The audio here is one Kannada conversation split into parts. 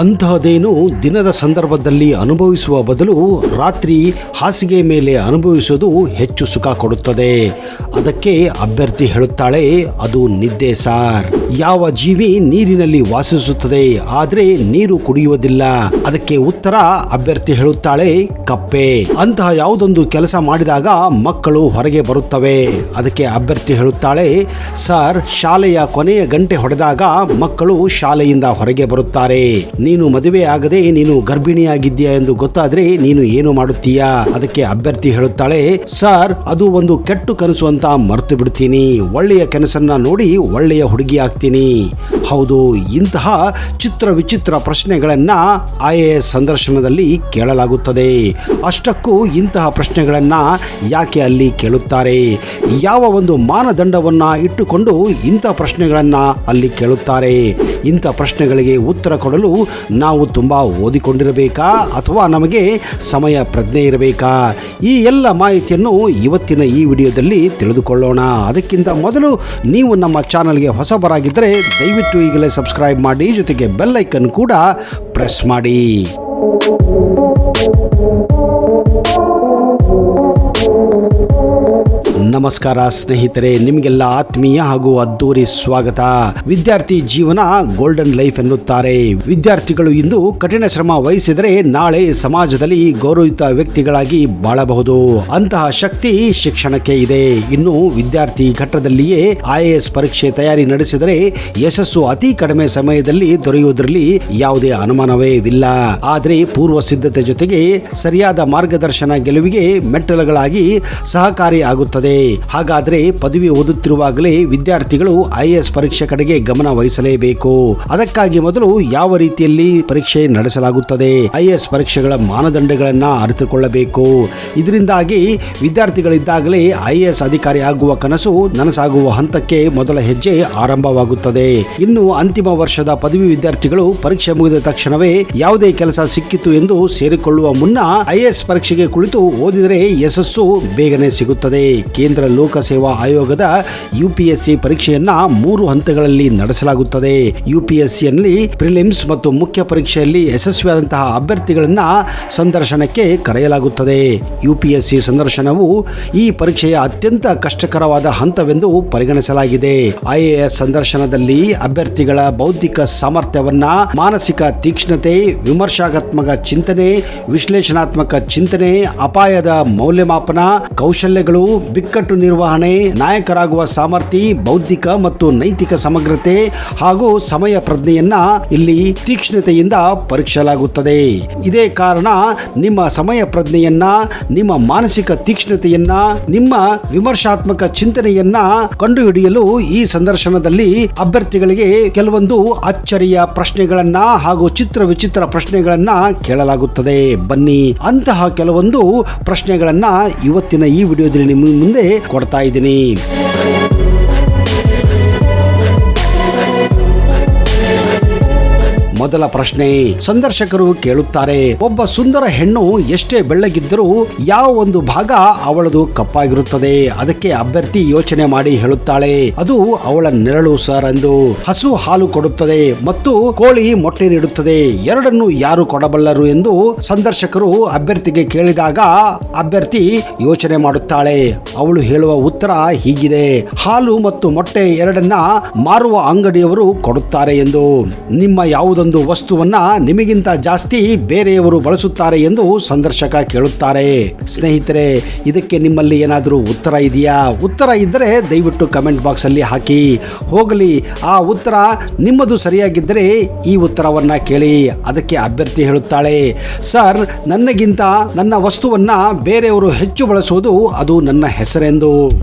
ಅಂತಹದೇನು ದಿನದ ಸಂದರ್ಭದಲ್ಲಿ ಅನುಭವಿಸುವ ಬದಲು ರಾತ್ರಿ ಹಾಸಿಗೆ ಮೇಲೆ ಅನುಭವಿಸುವುದು ಹೆಚ್ಚು ಸುಖ ಕೊಡುತ್ತದೆ. ಅದಕ್ಕೆ ಅಭ್ಯರ್ಥಿ ಹೇಳುತ್ತಾಳೆ, ಅದು ನಿದ್ದೆ ಸಾರ್. ಯಾವ ಜೀವಿ ನೀರಿನಲ್ಲಿ ವಾಸಿಸುತ್ತದೆ ಆದರೆ ನೀರು ಕುಡಿಯುವುದಿಲ್ಲ? ಅದಕ್ಕೆ ಉತ್ತರ ಅಭ್ಯರ್ಥಿ ಹೇಳುತ್ತಾಳೆ, ಕಪ್ಪೆ. ಅಂತಹ ಯಾವುದೊಂದು ಕೆಲಸ ಮಾಡಿದಾಗ ಮಕ್ಕಳು ಹೊರಗೆ ಬರುತ್ತವೆ. ಅದಕ್ಕೆ ಅಭ್ಯರ್ಥಿ ಹೇಳುತ್ತಾಳೆ, ಸರ್, ಶಾಲೆಯ ಕೊನೆಯ ಗಂಟೆ ಹೊಡೆದಾಗ ಮಕ್ಕಳು ಶಾಲೆಯಿಂದ ಹೊರಗೆ ಬರುತ್ತಾರೆ. ನೀನು ಮದುವೆ ಆಗದೆ ನೀನು ಗರ್ಭಿಣಿಯಾಗಿದ್ದೀಯಾ ಎಂದು ಗೊತ್ತಾದ್ರೆ ನೀನು ಏನು ಮಾಡುತ್ತೀಯಾ? ಅದಕ್ಕೆ ಅಭ್ಯರ್ಥಿ ಹೇಳುತ್ತಾಳೆ, ಸರ್, ಅದು ಒಂದು ಕೆಟ್ಟ ಕನಸು ಅಂತ ಮರೆತು ಬಿಡ್ತೀನಿ. ಒಳ್ಳೆಯ ಕನಸನ್ನ ನೋಡಿ ಒಳ್ಳೆಯ ಹುಡುಗಿ ಆಗ್ತೀನಿ. ಹೌದು, ಇಂತಹ ಚಿತ್ರ ವಿಚಿತ್ರ ಪ್ರಶ್ನೆಗಳನ್ನ IAS ಸಂದರ್ಶನದಲ್ಲಿ ಕೇಳಲಾಗುತ್ತದೆ. ಅಷ್ಟಕ್ಕೂ ಇಂತಹ ಪ್ರಶ್ನೆಗಳನ್ನ ಯಾಕೆ ಅಲ್ಲಿ ಕೇಳುತ್ತಾರೆ? ಯಾವ ಒಂದು ಮಾನದಂಡವನ್ನ ಇಟ್ಟುಕೊಂಡು ಇಂಥ ಪ್ರಶ್ನೆಗಳನ್ನ ಅಲ್ಲಿ ಕೇಳುತ್ತಾರೆ? ಇಂಥ ಪ್ರಶ್ನೆಗಳಿಗೆ ಉತ್ತರ ಕೊಡಲು ನಾವು ತುಂಬಾ ಓದಿಕೊಂಡಿರಬೇಕಾ ಅಥವಾ ನಮಗೆ ಸಮಯ ಪ್ರಜ್ಞೆ ಇರಬೇಕಾ? ಈ ಎಲ್ಲ ಮಾಹಿತಿಯನ್ನು ಇವತ್ತಿನ ಈ ವಿಡಿಯೋದಲ್ಲಿ ತಿಳಿದುಕೊಳ್ಳೋಣ. ಅದಕ್ಕಿಂತ ಮೊದಲು ನೀವು ನಮ್ಮ ಚಾನಲ್ಗೆ ಹೊಸಬರಾಗಿದ್ದರೆ ದಯವಿಟ್ಟು ಈಗಲೇ ಸಬ್ಸ್ಕ್ರೈಬ್ ಮಾಡಿ, ಜೊತೆಗೆ ಬೆಲ್ ಐಕನ್ ಕೂಡ ಪ್ರೆಸ್ ಮಾಡಿ. ನಮಸ್ಕಾರ ಸ್ನೇಹಿತರೆ, ನಿಮಗೆಲ್ಲ ಆತ್ಮೀಯ ಹಾಗೂ ಅದ್ದೂರಿ ಸ್ವಾಗತ. ವಿದ್ಯಾರ್ಥಿ ಜೀವನ ಗೋಲ್ಡನ್ ಲೈಫ್ ಎನ್ನುತ್ತಾರೆ. ವಿದ್ಯಾರ್ಥಿಗಳು ಇಂದು ಕಠಿಣ ಶ್ರಮ ವಹಿಸಿದರೆ ನಾಳೆ ಸಮಾಜದಲ್ಲಿ ಗೌರವಿತ ವ್ಯಕ್ತಿಗಳಾಗಿ ಬಾಳಬಹುದು. ಅಂತಹ ಶಕ್ತಿ ಶಿಕ್ಷಣಕ್ಕೆ ಇದೆ. ಇನ್ನು ವಿದ್ಯಾರ್ಥಿ ಘಟ್ಟದಲ್ಲಿಯೇ IAS ಪರೀಕ್ಷೆ ತಯಾರಿ ನಡೆಸಿದರೆ ಯಶಸ್ಸು ಅತಿ ಕಡಿಮೆ ಸಮಯದಲ್ಲಿ ದೊರೆಯುವುದರಲ್ಲಿ ಯಾವುದೇ ಅನುಮಾನವೇ ಇಲ್ಲ. ಆದರೆ ಪೂರ್ವ ಸಿದ್ಧತೆ ಜೊತೆಗೆ ಸರಿಯಾದ ಮಾರ್ಗದರ್ಶನ ಗೆಲುವಿಗೆ ಮೆಟ್ಟಲುಗಳಾಗಿ ಸಹಕಾರಿ ಆಗುತ್ತದೆ. ಹಾಗಾದ್ರೆ ಪದವಿ ಓದುತ್ತಿರುವಾಗಲೇ ವಿದ್ಯಾರ್ಥಿಗಳು IAS ಪರೀಕ್ಷೆ ಕಡೆಗೆ ಗಮನ ವಹಿಸಲೇಬೇಕು. ಅದಕ್ಕಾಗಿ ಮೊದಲು ಯಾವ ರೀತಿಯಲ್ಲಿ ಪರೀಕ್ಷೆ ನಡೆಸಲಾಗುತ್ತದೆ, IAS ಪರೀಕ್ಷೆಗಳ ಮಾನದಂಡಗಳನ್ನ ಅರಿತುಕೊಳ್ಳಬೇಕು. ಇದರಿಂದಾಗಿ ವಿದ್ಯಾರ್ಥಿಗಳಿದ್ದಾಗಲೇ IAS ಅಧಿಕಾರಿ ಆಗುವ ಕನಸು ನನಸಾಗುವ ಹಂತಕ್ಕೆ ಮೊದಲ ಹೆಜ್ಜೆ ಆರಂಭವಾಗುತ್ತದೆ. ಇನ್ನು ಅಂತಿಮ ವರ್ಷದ ಪದವಿ ವಿದ್ಯಾರ್ಥಿಗಳು ಪರೀಕ್ಷೆ ಮುಗಿದ ತಕ್ಷಣವೇ ಯಾವುದೇ ಕೆಲಸ ಸಿಕ್ಕಿತು ಎಂದು ಸೇರಿಕೊಳ್ಳುವ ಮುನ್ನ IAS ಪರೀಕ್ಷೆಗೆ ಕುಳಿತು ಓದಿದರೆ ಯಶಸ್ಸು ಬೇಗನೆ ಸಿಗುತ್ತದೆ. ಕೇಂದ್ರ ಲೋಕಸೇವಾ ಆಯೋಗದ UPSC ಪರೀಕ್ಷೆಯನ್ನ 3 ಹಂತಗಳಲ್ಲಿ ನಡೆಸಲಾಗುತ್ತದೆ. UPSCಯಲ್ಲಿ ಪ್ರಿಲಿಮ್ಸ್ ಮತ್ತು ಮುಖ್ಯ ಪರೀಕ್ಷೆಯಲ್ಲಿ ಯಶಸ್ವಿಯಾದಂತಹ ಅಭ್ಯರ್ಥಿಗಳನ್ನ ಸಂದರ್ಶನಕ್ಕೆ ಕರೆಯಲಾಗುತ್ತದೆ. UPSC ಸಂದರ್ಶನವು ಈ ಪರೀಕ್ಷೆಯ ಅತ್ಯಂತ ಕಷ್ಟಕರವಾದ ಹಂತವೆಂದು ಪರಿಗಣಿಸಲಾಗಿದೆ. IAS ಸಂದರ್ಶನದಲ್ಲಿ ಅಭ್ಯರ್ಥಿಗಳ ಬೌದ್ಧಿಕ ಸಾಮರ್ಥ್ಯವನ್ನ, ಮಾನಸಿಕ ತೀಕ್ಷ್ಣತೆ, ವಿಮರ್ಶಾತ್ಮಕ ಚಿಂತನೆ, ವಿಶ್ಲೇಷಣಾತ್ಮಕ ಚಿಂತನೆ, ಅಪಾಯದ ಮೌಲ್ಯಮಾಪನ, ಕೌಶಲ್ಯಗಳು, ಬಿಕ್ಕಟ್ಟು ನಿರ್ವಹಣೆ, ನಾಯಕರಾಗುವ ಸಾಮರ್ಥ್ಯ, ಬೌದ್ಧಿಕ ಮತ್ತು ನೈತಿಕ ಸಮಗ್ರತೆ ಹಾಗೂ ಸಮಯ ಪ್ರಜ್ಞೆಯನ್ನ ಇಲ್ಲಿ ತೀಕ್ಷ್ಣತೆಯಿಂದ ಪರೀಕ್ಷಿಸಲಾಗುತ್ತದೆ. ಇದೇ ಕಾರಣ ನಿಮ್ಮ ಸಮಯ ಪ್ರಜ್ಞೆಯನ್ನ, ನಿಮ್ಮ ಮಾನಸಿಕ ತೀಕ್ಷ್ಣತೆಯನ್ನ, ನಿಮ್ಮ ವಿಮರ್ಶಾತ್ಮಕ ಚಿಂತನೆಯನ್ನ ಕಂಡುಹಿಡಿಯಲು ಈ ಸಂದರ್ಶನದಲ್ಲಿ ಅಭ್ಯರ್ಥಿಗಳಿಗೆ ಕೆಲವೊಂದು ಅಚ್ಚರಿಯ ಪ್ರಶ್ನೆಗಳನ್ನ ಹಾಗೂ ಚಿತ್ರ ವಿಚಿತ್ರ ಪ್ರಶ್ನೆಗಳನ್ನ ಕೇಳಲಾಗುತ್ತದೆ. ಬನ್ನಿ, ಅಂತಹ ಕೆಲವೊಂದು ಪ್ರಶ್ನೆಗಳನ್ನ ಇವತ್ತಿನ ಈ ವಿಡಿಯೋದಲ್ಲಿ ನಿಮ್ಮ ಮುಂದೆ ಕೊಡ್ತಾ ಇದ್ದೀನಿ. ಮೊದಲ ಪ್ರಶ್ನೆ, ಸಂದರ್ಶಕರು ಕೇಳುತ್ತಾರೆ, ಒಬ್ಬ ಸುಂದರ ಹೆಣ್ಣು ಎಷ್ಟೇ ಬೆಳ್ಳಗಿದ್ದರೂ ಯಾವ ಒಂದು ಭಾಗ ಅವಳದು ಕಪ್ಪಾಗಿರುತ್ತದೆ? ಅದಕ್ಕೆ ಅಭ್ಯರ್ಥಿ ಯೋಚನೆ ಮಾಡಿ ಹೇಳುತ್ತಾಳೆ, ಅದು ಅವಳ ನೆರಳು ಸರ್ ಎಂದು. ಹಸು ಹಾಲು ಕೊಡುತ್ತದೆ ಮತ್ತು ಕೋಳಿ ಮೊಟ್ಟೆ ನೀಡುತ್ತದೆ, ಎರಡನ್ನು ಯಾರು ಕೊಡಬಲ್ಲರು ಎಂದು ಸಂದರ್ಶಕರು ಅಭ್ಯರ್ಥಿಗೆ ಕೇಳಿದಾಗ ಅಭ್ಯರ್ಥಿ ಯೋಚನೆ ಮಾಡುತ್ತಾಳೆ. ಅವಳು ಹೇಳುವ ಉತ್ತರ ಹೀಗಿದೆ, ಹಾಲು ಮತ್ತು ಮೊಟ್ಟೆ ಎರಡನ್ನ ಮಾರುವ ಅಂಗಡಿಯವರು ಕೊಡುತ್ತಾರೆ ಎಂದು. ನಿಮ್ಮ ಯಾವುದೊಂದು ವಸ್ತುವನ್ನ ನಿಮಗಿಂತ ಜಾಸ್ತಿ ಬೇರೆಯವರು ಬಳಸುತ್ತಾರೆ ಎಂದು ಸಂದರ್ಶಕ ಕೇಳುತ್ತಾರೆ. ಸ್ನೇಹಿತರೆ, ಇದಕ್ಕೆ ನಿಮ್ಮಲ್ಲಿ ಏನಾದರೂ ಉತ್ತರ ಇದೆಯಾ? ಉತ್ತರ ಇದ್ದರೆ ದಯವಿಟ್ಟು ಕಮೆಂಟ್ ಬಾಕ್ಸ್ ಅಲ್ಲಿ ಹಾಕಿ. ಹೋಗಲಿ, ಆ ಉತ್ತರ ನಿಮ್ಮದು ಸರಿಯಾಗಿದ್ದರೆ ಈ ಉತ್ತರವನ್ನ ಕೇಳಿ. ಅದಕ್ಕೆ ಅಭ್ಯರ್ಥಿ ಹೇಳುತ್ತಾಳೆ, ಸರ್, ನನಗಿಂತ ನನ್ನ ವಸ್ತುವನ್ನ ಬೇರೆಯವರು ಹೆಚ್ಚು ಬಳಸುವುದು ಅದು ನನ್ನ ಹೆಸರೆಂದು.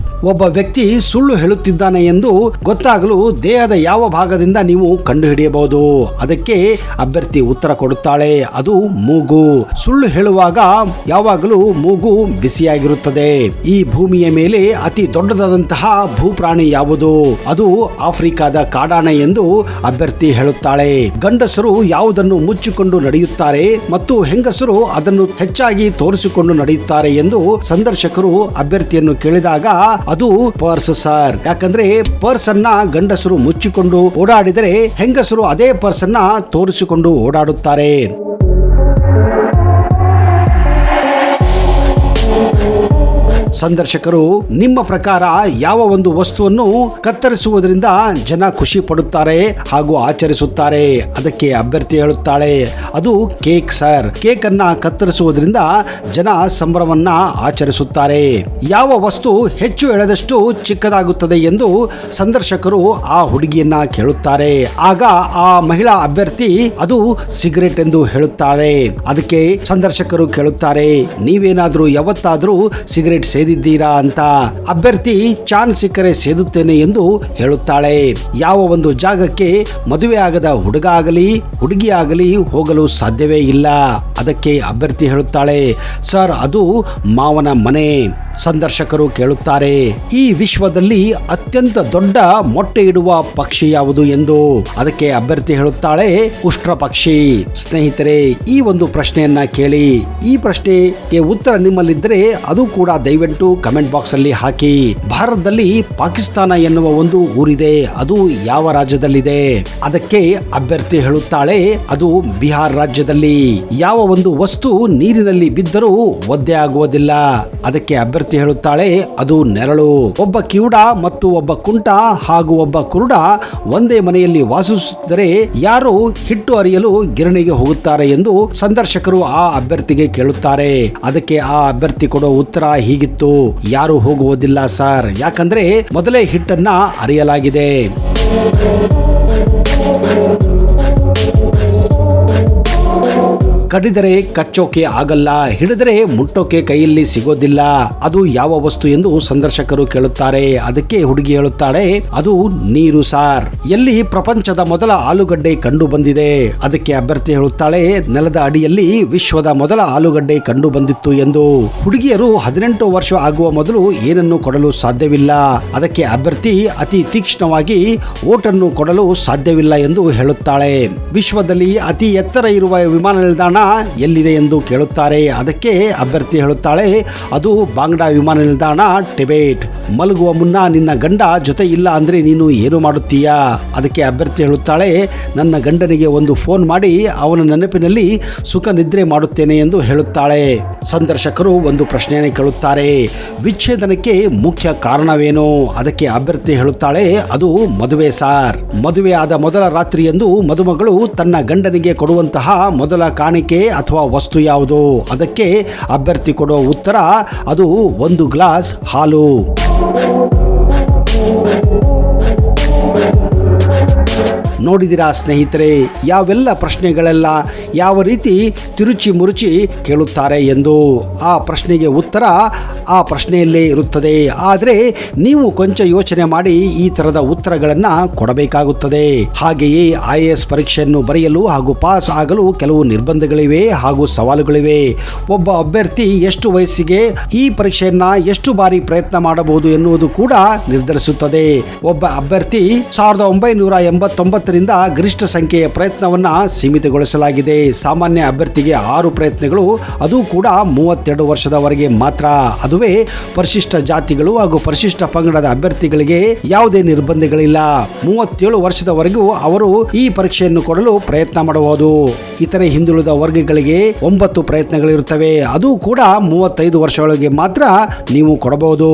ಒಬ್ಬ ವ್ಯಕ್ತಿ ಸುಳ್ಳು ಹೇಳುತ್ತಿದ್ದಾನೆ ಎಂದು ಗೊತ್ತಾಗಲು ದೇಹದ ಯಾವ ಭಾಗದಿಂದ ನೀವು ಕಂಡುಹಿಡಿಯಬಹುದು? ಅದಕ್ಕೆ ಅಭ್ಯರ್ಥಿ ಉತ್ತರ ಕೊಡುತ್ತಾಳೆ, ಅದು ಮೂಗು. ಸುಳ್ಳು ಹೇಳುವಾಗ ಯಾವಾಗಲೂ ಮೂಗು ಬಿಸಿಯಾಗಿರುತ್ತದೆ. ಈ ಭೂಮಿಯ ಮೇಲೆ ಅತಿ ದೊಡ್ಡದಾದಂತಹ ಭೂಪ್ರಾಣಿ ಯಾವುದು? ಅದು ಆಫ್ರಿಕಾದ ಕಾಡಾನೆ ಎಂದು ಅಭ್ಯರ್ಥಿ ಹೇಳುತ್ತಾಳೆ. ಗಂಡಸರು ಯಾವುದನ್ನು ಮುಚ್ಚಿಕೊಂಡು ನಡೆಯುತ್ತಾರೆ ಮತ್ತು ಹೆಂಗಸರು ಅದನ್ನು ಹೆಚ್ಚಾಗಿ ತೋರಿಸಿಕೊಂಡು ನಡೆಯುತ್ತಾರೆ ಎಂದು ಸಂದರ್ಶಕರು ಅಭ್ಯರ್ಥಿಯನ್ನು ಕೇಳಿದಾಗ ಅದು ಪರ್ಸ್ ಸರ್. ಯಾಕಂದ್ರೆ ಪರ್ಸ್ ಅನ್ನ ಗಂಡಸರು ಮುಚ್ಚಿಕೊಂಡು ಓಡಾಡಿದರೆ ಹೆಂಗಸರು ಅದೇ ಪರ್ಸ್ ಅನ್ನ ತೋರಿಸಿಕೊಂಡು ಓಡಾಡುತ್ತಾರೆ. ಸಂದರ್ಶಕರು, ನಿಮ್ಮ ಪ್ರಕಾರ ಯಾವ ಒಂದು ವಸ್ತುವನ್ನು ಕತ್ತರಿಸುವುದರಿಂದ ಜನ ಖುಷಿ ಪಡುತ್ತಾರೆ ಹಾಗೂ ಆಚರಿಸುತ್ತಾರೆ? ಅದಕ್ಕೆ ಅಭ್ಯರ್ಥಿ ಹೇಳುತ್ತಾಳೆ, ಅದು ಕೇಕ್ ಸರ್. ಕೇಕ್ ಅನ್ನ ಕತ್ತರಿಸುವುದರಿಂದ ಜನ ಸಂಭ್ರಮವನ್ನ ಆಚರಿಸುತ್ತಾರೆ. ಯಾವ ವಸ್ತು ಹೆಚ್ಚು ಎಳೆದಷ್ಟು ಚಿಕ್ಕದಾಗುತ್ತದೆ ಎಂದು ಸಂದರ್ಶಕರು ಆ ಹುಡುಗಿಯನ್ನ ಕೇಳುತ್ತಾರೆ. ಆಗ ಆ ಮಹಿಳಾ ಅಭ್ಯರ್ಥಿ ಅದು ಸಿಗರೆಟ್ ಎಂದು ಹೇಳುತ್ತಾರೆ. ಅದಕ್ಕೆ ಸಂದರ್ಶಕರು ಕೇಳುತ್ತಾರೆ, ನೀವೇನಾದ್ರೂ ಯಾವತ್ತಾದ್ರೂ ಸಿಗರೆಟ್ ಸೇದಿದ್ದೀರಾ ಅಂತ? ಅಭ್ಯರ್ಥಿ ಚಾನ್ಸ್ ಸಿಕ್ಕರೆ ಸೇದುತ್ತೇನೆ ಎಂದು ಹೇಳುತ್ತಾಳೆ. ಯಾವ ಒಂದು ಜಾಗಕ್ಕೆ ಮದುವೆ ಆಗದ ಹುಡುಗ ಆಗಲಿ ಹುಡುಗಿ ಆಗಲಿ ಹೋಗಲು ಸಾಧ್ಯವೇ ಇಲ್ಲ. ಅದಕ್ಕೆ ಅಭ್ಯರ್ಥಿ ಹೇಳುತ್ತಾಳೆ, ಸರ್ ಅದು ಮಾವನ ಮನೆ. ಸಂದರ್ಶಕರು ಕೇಳುತ್ತಾರೆ, ಈ ವಿಶ್ವದಲ್ಲಿ ಅತ್ಯಂತ ದೊಡ್ಡ ಮೊಟ್ಟೆ ಇಡುವ ಪಕ್ಷಿ ಯಾವುದು ಎಂದು? ಅದಕ್ಕೆ ಅಭ್ಯರ್ಥಿ ಹೇಳುತ್ತಾಳೆ, ಉಷ್ಟ್ರ ಪಕ್ಷಿ. ಸ್ನೇಹಿತರೆ, ಈ ಒಂದು ಪ್ರಶ್ನೆಯನ್ನ ಕೇಳಿ. ಈ ಪ್ರಶ್ನೆಗೆ ಉತ್ತರ ನಿಮ್ಮಲ್ಲಿದ್ದರೆ ಅದು ಕೂಡ ದಯವಿಟ್ಟು ಕಮೆಂಟ್ ಬಾಕ್ಸ್ ಅಲ್ಲಿ ಹಾಕಿ. ಭಾರತದಲ್ಲಿ ಪಾಕಿಸ್ತಾನ ಎನ್ನುವ ಒಂದು ಊರಿದೆ, ಅದು ಯಾವ ರಾಜ್ಯದಲ್ಲಿದೆ? ಅದಕ್ಕೆ ಅಭ್ಯರ್ಥಿ ಹೇಳುತ್ತಾಳೆ, ಅದು ಬಿಹಾರ್ ರಾಜ್ಯದಲ್ಲಿ. ಯಾವ ಒಂದು ವಸ್ತು ನೀರಿನಲ್ಲಿ ಬಿದ್ದರೂ ಒದ್ದೆ ಆಗುವುದಿಲ್ಲ? ಅದಕ್ಕೆ ಅಭ್ಯರ್ಥಿ ಹೇಳುತ್ತಾಳೆ, ಅದು ನೆರಳು. ಒಬ್ಬ ಕಿವುಡ ಮತ್ತು ಒಬ್ಬ ಕುಂಟ ಹಾಗೂ ಒಬ್ಬ ಕುರುಡ ಒಂದೇ ಮನೆಯಲ್ಲಿ ವಾಸಿಸುತ್ತಿದ್ದರೆ ಯಾರು ಹಿಟ್ಟು ಅರಿಯಲು ಗಿರಣಿಗೆ ಹೋಗುತ್ತಾರೆ ಎಂದು ಸಂದರ್ಶಕರು ಆ ಅಭ್ಯರ್ಥಿಗೆ ಕೇಳುತ್ತಾರೆ. ಅದಕ್ಕೆ ಆ ಅಭ್ಯರ್ಥಿ ಕೊಡೋ ಉತ್ತರ ಹೀಗಿತ್ತು, ಯಾರು ಹೋಗುವುದಿಲ್ಲ ಸರ್, ಯಾಕಂದ್ರೆ ಮೊದಲೇ ಹಿಟ್ಟನ್ನ ಅರಿಯಲಾಗಿದೆ. ಕಡಿದರೆ ಕಚ್ಚೋಕೆ ಆಗಲ್ಲ, ಹಿಡಿದರೆ ಮುಟ್ಟೋಕೆ ಕೈಯಲ್ಲಿ ಸಿಗೋದಿಲ್ಲ. ಅದು ಯಾವ ವಸ್ತು ಎಂದು ಸಂದರ್ಶಕರು ಕೇಳುತ್ತಾರೆ. ಅದಕ್ಕೆ ಹುಡುಗಿ ಹೇಳುತ್ತಾಳೆ, ಅದು ನೀರು ಸಾರ್. ಎಲ್ಲಿ ಪ್ರಪಂಚದ ಮೊದಲ ಆಲೂಗಡ್ಡೆ ಕಂಡು ಬಂದಿದೆ? ಅದಕ್ಕೆ ಅಭ್ಯರ್ಥಿ ಹೇಳುತ್ತಾಳೆ, ನೆಲದ ಅಡಿಯಲ್ಲಿ ವಿಶ್ವದ ಮೊದಲ ಆಲೂಗಡ್ಡೆ ಕಂಡು ಬಂದಿತ್ತು ಎಂದು. ಹುಡುಗಿಯರು 18 ವರ್ಷ ಆಗುವ ಮೊದಲು ಏನನ್ನು ಕೊಡಲು ಸಾಧ್ಯವಿಲ್ಲ. ಅದಕ್ಕೆ ಅಭ್ಯರ್ಥಿ ಅತಿ ತೀಕ್ಷ್ಣವಾಗಿ ಓಟನ್ನು ಕೊಡಲು ಸಾಧ್ಯವಿಲ್ಲ ಎಂದು ಹೇಳುತ್ತಾಳೆ. ವಿಶ್ವದಲ್ಲಿ ಅತಿ ಎತ್ತರ ಇರುವ ವಿಮಾನ ನಿಲ್ದಾಣ ಎಲ್ಲಿದೆ ಎಂದು ಕೇಳುತ್ತಾರೆ. ಅದಕ್ಕೆ ಅಭ್ಯರ್ಥಿ ಹೇಳುತ್ತಾಳೆ, ಅದು ಬಾಂಗ್ಡಾ ವಿಮಾನ ನಿಲ್ದಾಣ, ಟಿಬೆಟ್. ಮಲಗುವ ಮುನ್ನ ನಿನ್ನ ಗಂಡ ಜೊತೆ ಇಲ್ಲ ಅಂದ್ರೆ ನೀನು ಏನು ಮಾಡುತ್ತೀಯಾ? ಅದಕ್ಕೆ ಅಭ್ಯರ್ಥಿ ಹೇಳುತ್ತಾಳೆ, ನನ್ನ ಗಂಡನಿಗೆ ಒಂದು ಫೋನ್ ಮಾಡಿ ಅವನ ನೆನಪಿನಲ್ಲಿ ಸುಖ ನಿದ್ರೆ ಮಾಡುತ್ತೇನೆ ಎಂದು ಹೇಳುತ್ತಾಳೆ. ಸಂದರ್ಶಕರು ಒಂದು ಪ್ರಶ್ನೆಯನ್ನು ಕೇಳುತ್ತಾರೆ, ವಿಚ್ಛೇದನಕ್ಕೆ ಮುಖ್ಯ ಕಾರಣವೇನು? ಅದಕ್ಕೆ ಅಭ್ಯರ್ಥಿ ಹೇಳುತ್ತಾಳೆ, ಅದು ಮದುವೆ ಸಾರ್. ಮದುವೆ ಆದ ಮೊದಲ ರಾತ್ರಿಯಂದು ಮದುಮಗಳು ತನ್ನ ಗಂಡನಿಗೆ ಕೊಡುವಂತಹ ಮೊದಲ ಕಾಣಿಕೆ ಅಥವಾ ವಸ್ತು ಯಾವುದು? ಅದಕ್ಕೆ ಅಭ್ಯರ್ಥಿ ಕೊಡುವ ಉತ್ತರ, ಅದು ಒಂದು ಗ್ಲಾಸ್ ಹಾಲು. ನೋಡಿದಿರಾ ಸ್ನೇಹಿತರೆ, ಯಾವೆಲ್ಲ ಪ್ರಶ್ನೆಗಳೆಲ್ಲ ಯಾವ ರೀತಿ ತಿರುಚಿ ಮುರುಚಿ ಕೇಳುತ್ತಾರೆ ಎಂದು. ಆ ಪ್ರಶ್ನೆಗೆ ಉತ್ತರ ಆ ಪ್ರಶ್ನೆಯಲ್ಲೇ ಇರುತ್ತದೆ. ಆದರೆ ನೀವು ಕೊಂಚ ಯೋಚನೆ ಮಾಡಿ ಈ ತರದ ಉತ್ತರಗಳನ್ನು ಕೊಡಬೇಕಾಗುತ್ತದೆ. ಹಾಗೆಯೇ IAS ಪರೀಕ್ಷೆಯನ್ನು ಬರೆಯಲು ಹಾಗೂ ಪಾಸ್ ಆಗಲು ಕೆಲವು ನಿರ್ಬಂಧಗಳಿವೆ ಹಾಗೂ ಸವಾಲುಗಳಿವೆ. ಒಬ್ಬ ಅಭ್ಯರ್ಥಿ ಎಷ್ಟು ವಯಸ್ಸಿಗೆ ಈ ಪರೀಕ್ಷೆಯನ್ನ ಎಷ್ಟು ಬಾರಿ ಪ್ರಯತ್ನ ಮಾಡಬಹುದು ಎನ್ನುವುದು ಕೂಡ ನಿರ್ಧರಿಸುತ್ತದೆ. ಒಬ್ಬ ಅಭ್ಯರ್ಥಿ 1989 ರಿಂದ ಗರಿಷ್ಠ ಸಂಖ್ಯೆಯ ಪ್ರಯತ್ನವನ್ನ ಸೀಮಿತಗೊಳಿಸಲಾಗಿದೆ. ಸಾಮಾನ್ಯ ಅಭ್ಯರ್ಥಿಗೆ 6 ಪ್ರಯತ್ನಗಳು, ಅದು ಕೂಡ 32 ವರ್ಷದವರೆಗೆ ಮಾತ್ರ. ಅದುವೇ ಪರಿಶಿಷ್ಟ ಜಾತಿಗಳು ಹಾಗೂ ಪರಿಶಿಷ್ಟ ಪಂಗಡದ ಅಭ್ಯರ್ಥಿಗಳಿಗೆ ಯಾವುದೇ ನಿರ್ಬಂಧಗಳಿಲ್ಲ. 37 ವರ್ಷದವರೆಗೂ ಅವರು ಈ ಪರೀಕ್ಷೆಯನ್ನು ಕೊಡಲು ಪ್ರಯತ್ನ ಮಾಡಬಹುದು. ಇತರೆ ಹಿಂದುಳಿದ ವರ್ಗಗಳಿಗೆ 9 ಪ್ರಯತ್ನಗಳಿರುತ್ತವೆ, ಅದು ಕೂಡ 35 ವರ್ಷಗಳಿಗೆ ಮಾತ್ರ ನೀವು ಕೊಡಬಹುದು.